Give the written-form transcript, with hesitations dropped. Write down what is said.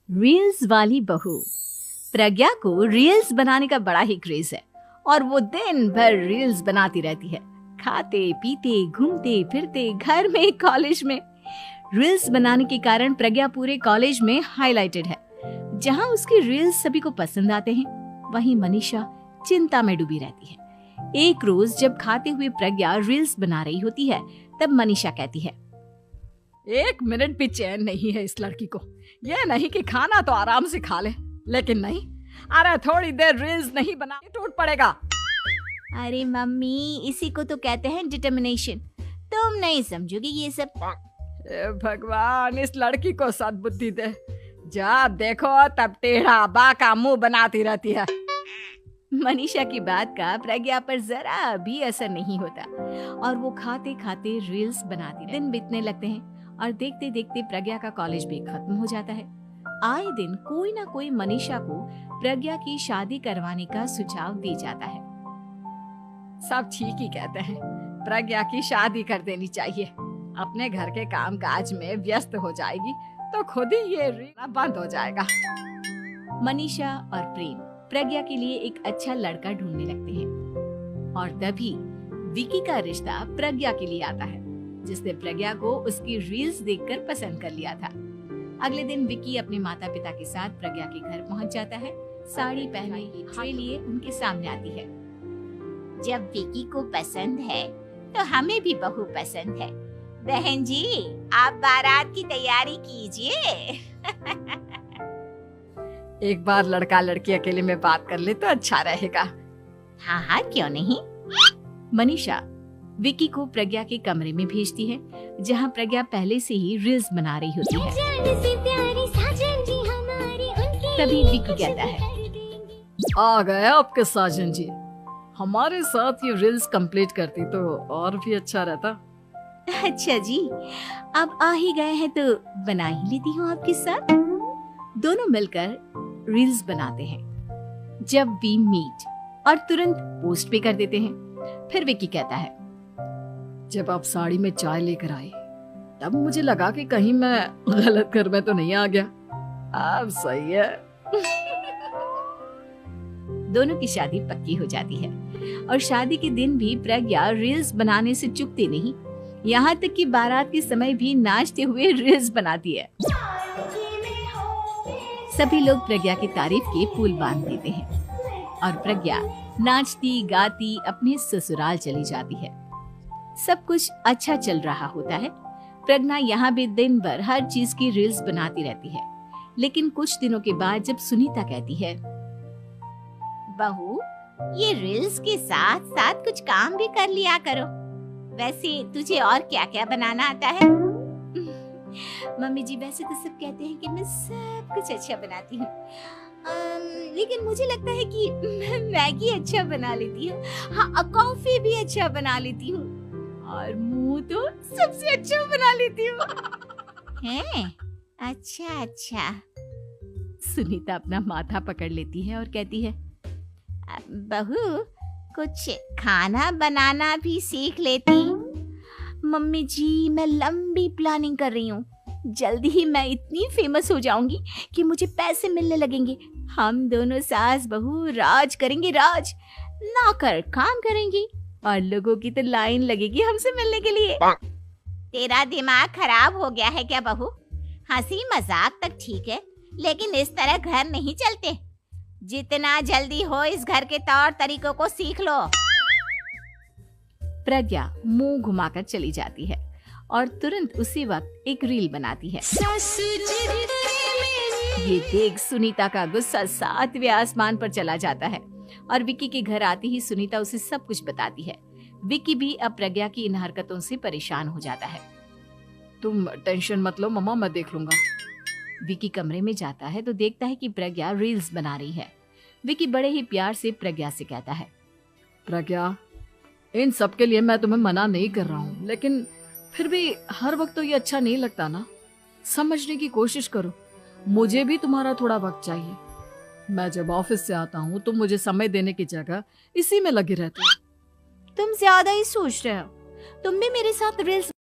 Reels वाली बहू। प्रज्ञा को रील्स बनाने का बड़ा ही क्रेज है और वो दिन भर रील्स बनाती रहती है। खाते पीते घूमते फिरते घर में कॉलेज में रील्स बनाने के कारण प्रज्ञा पूरे कॉलेज में हाईलाइटेड है। जहां उसकी रील्स सभी को पसंद आते हैं, वहीं मनीषा चिंता में डूबी रहती है। एक रोज जब खाते हुए प्रज्ञा रील्स बना रही होती है, तब मनीषा कहती है, एक मिनट भी चैन नहीं है इस लड़की को। ये नहीं कि खाना तो आराम से खा ले, लेकिन नहीं, अरे थोड़ी देर रील्स नहीं बना टूट पड़ेगा। अरे मम्मी, इसी को तो कहते हैं डिटर्मिनेशन। तुम नहीं समझोगी ये सब। भगवान, इस लड़की को सद्बुद्धि दे। जब देखो तब टेढ़ा बाका मुंह बनाती रहती है। मनीषा की बात का प्रज्ञा पर जरा भी असर नहीं होता और वो खाते खाते रील्स बनाती। दिन बीतने लगते हैं और देखते देखते प्रज्ञा का कॉलेज भी खत्म हो जाता है। आए दिन कोई ना कोई मनीषा को प्रज्ञा की शादी करवाने का सुझाव दे जाता है। सब ठीक ही कहते हैं, प्रज्ञा की शादी कर देनी चाहिए। अपने घर के काम काज में व्यस्त हो जाएगी तो खुद ही ये रील बंद हो जाएगा। मनीषा और प्रेम प्रज्ञा के लिए एक अच्छा लड़का ढूंढने लगते हैं और तभी विकी का रिश्ता प्रज्ञा के लिए आता है, जिसने प्रज्ञा को उसकी रील्स देखकर पसंद कर लिया था। अगले दिन विकी अपने माता पिता के साथ प्रज्ञा के घर पहुंच जाता है। साड़ी पहने के लिए उनके सामने आती है। जब विकी को पसंद है तो हमें भी बहू पसंद है। बहन जी, आप बारात की तैयारी कीजिए। एक बार लड़का लड़की अकेले में बात कर ले तो अच्छा रहेगा। हाँ हाँ, क्यों नहीं। मनीषा विकी को प्रज्ञा के कमरे में भेजती है, जहां प्रज्ञा पहले से ही रील्स बना रही होती है। तभी विकी कहता है, आ गए आपके साजन जी। हमारे साथ ये रील्स कंप्लीट करती तो और भी अच्छा रहता। अच्छा जी, अब आ ही गए हैं तो बना ही लेती हूँ आपके साथ। दोनों मिलकर रील्स बनाते हैं। जब वी मीट और तुरंत पोस्ट भी कर देते हैं। फिर विकी कहता है, जब आप साड़ी में चाय लेकर आए तब मुझे लगा कि कहीं मैं गलत घर में तो नहीं आ गया। अब सही है। दोनों की शादी पक्की हो जाती है और शादी के दिन भी प्रज्ञा रील्स बनाने से चूकती नहीं। यहाँ तक कि बारात के समय भी नाचते हुए रील्स बनाती है। सभी लोग प्रज्ञा की तारीफ के पुल बांध देते हैं और प्रज्ञा नाचती गाती अपने ससुराल चली जाती है। सब कुछ अच्छा चल रहा होता है। प्रज्ञा यहाँ भी दिन भर हर चीज की रील्स बनाती रहती है। लेकिन कुछ दिनों के बाद जब सुनीता कहती है, बहू, ये रील्स के साथ साथ कुछ काम भी कर लिया करो। वैसे तुझे और क्या क्या बनाना आता है? मम्मी जी, वैसे तो सब कहते हैं कि मैं सब कुछ अच्छा बनाती हूँ, लेकिन मुझे लगता है कि मैं मैगी अच्छा बना लेती हूँ। हाँ, कॉफी भी अच्छा बना लेती हूँ और मुंह तो सबसे अच्छा बना लेती हूँ। हैं? अच्छा अच्छा। सुनीता अपना माथा पकड़ लेती है और कहती है, बहू, कुछ खाना बनाना भी सीख लेती। मम्मी जी, मैं लंबी प्लानिंग कर रही हूँ। जल्दी ही मैं इतनी फेमस हो जाऊंगी कि मुझे पैसे मिलने लगेंगे। हम दोनों सास बहू राज करेंगे, राज। नौकर काम करेंगी और लोगों की तो लाइन लगेगी हमसे मिलने के लिए। तेरा दिमाग खराब हो गया है क्या बहू? हंसी मजाक तक ठीक है, लेकिन इस तरह घर नहीं चलते। जितना जल्दी हो इस घर के तौर तरीकों को सीख लो। प्रज्ञा मुंह घुमाकर चली जाती है और तुरंत उसी वक्त एक रील बनाती है। ये देख सुनीता का गुस्सा 7वें आसमान पर चला जाता है और विकी के घर आती ही सुनीता उसे सब कुछ बताती है। विकी भी अब प्रज्ञा की इन हरकतों से परेशान हो जाता है। तुम टेंशन मत लो मम्मा, मैं देख लूंगा। विकी कमरे में जाता है तो देखता है कि प्रज्ञा रील्स बना रही है। विकी बड़े ही प्यार से प्रज्ञा से कहता है, प्रज्ञा, इन सब के लिए मैं तुम्हें मना नहीं कर रहा हूँ, लेकिन फिर भी हर वक्त तो ये अच्छा नहीं लगता ना। समझने की कोशिश करो, मुझे भी तुम्हारा थोड़ा वक्त चाहिए। मैं जब ऑफिस से आता हूँ तो मुझे समय देने की जगह इसी में लगी रहती है। तुम ज्यादा ही सोच रहे हो। तुम भी मेरे साथ रील्स